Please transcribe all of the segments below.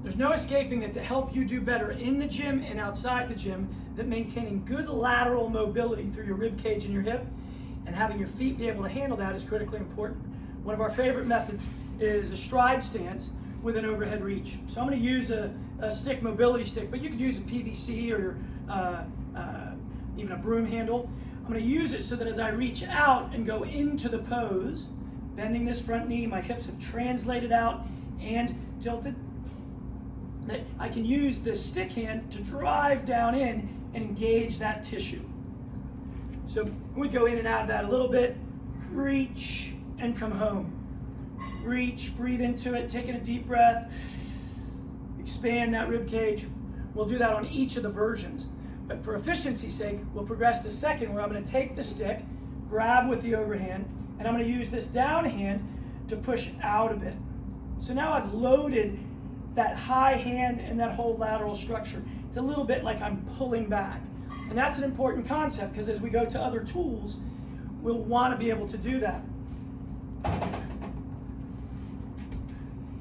There's no escaping that to help you do better in the gym and outside the gym, that maintaining good lateral mobility through your rib cage and your hip and having your feet be able to handle that is critically important. One of our favorite methods is a stride stance with an overhead reach. So I'm going to use a stick, mobility stick, but you could use a PVC or even a broom handle. I'm going to use it so that as I reach out and go into the pose, bending this front knee, my hips have translated out and tilted, that I can use this stick hand to drive down in and engage that tissue. So we go in and out of that a little bit, reach and come home. Reach, breathe into it, taking a deep breath, expand that rib cage. We'll do that on each of the versions. But for efficiency's sake, we'll progress to second, where I'm going to take the stick, grab with the overhand, and I'm going to use this down hand to push out a bit. So now I've loaded that high hand and that whole lateral structure. It's a little bit like I'm pulling back. And that's an important concept, because as we go to other tools, we'll want to be able to do that.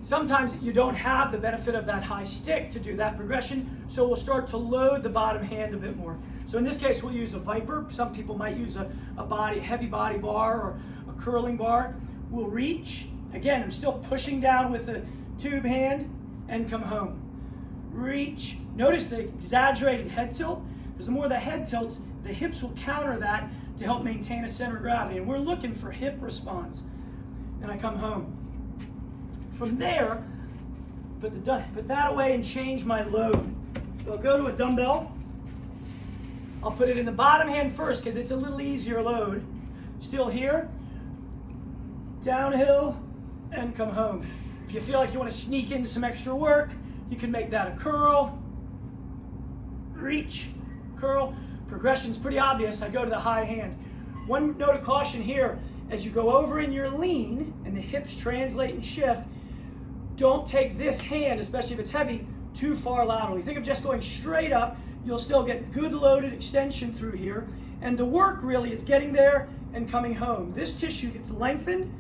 Sometimes you don't have the benefit of that high stick to do that progression, so we'll start to load the bottom hand a bit more. So in this case, we'll use a Viper. Some people might use a heavy body bar or a curling bar. We'll reach. Again, I'm still pushing down with the tube hand and come home. Reach. Notice the exaggerated head tilt, because the more the head tilts, the hips will counter that to help maintain a center of gravity. And we're looking for hip response. And I come home. From there, put that away and change my load. So I'll go to a dumbbell. I'll put it in the bottom hand first because it's a little easier load. Still here, downhill, and come home. If you feel like you want to sneak in some extra work, you can make that a curl, reach, curl. Progression's pretty obvious. I go to the high hand. One note of caution here, as you go over in your lean and the hips translate and shift, don't take this hand, especially if it's heavy, too far laterally. Think of just going straight up. You'll still get good loaded extension through here. And the work really is getting there and coming home. This tissue gets lengthened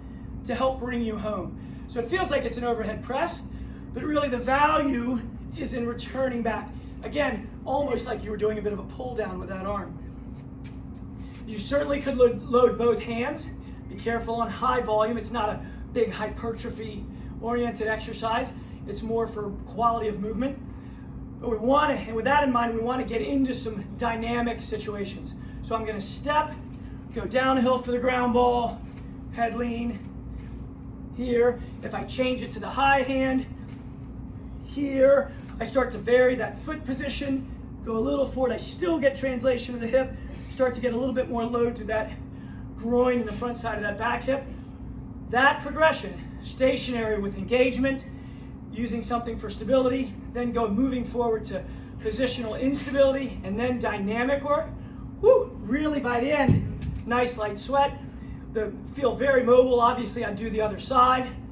to help bring you home. So it feels like it's an overhead press, but really the value is in returning back. Again, almost like you were doing a bit of a pull down with that arm. You certainly could load both hands. Be careful on high volume. It's not a big hypertrophy oriented exercise. It's more for quality of movement. But we want to, and with that in mind, we want to get into some dynamic situations. So I'm going to step, go downhill for the ground ball, head lean here. If I change it to the high hand, here, I start to vary that foot position, go a little forward. I still get translation of the hip, start to get a little bit more load through that groin and the front side of that back hip. That progression, stationary with engagement, using something for stability, then moving forward to positional instability, and then dynamic work. Woo! Really by the end, nice light sweat. Feel very mobile. Obviously, I do the other side.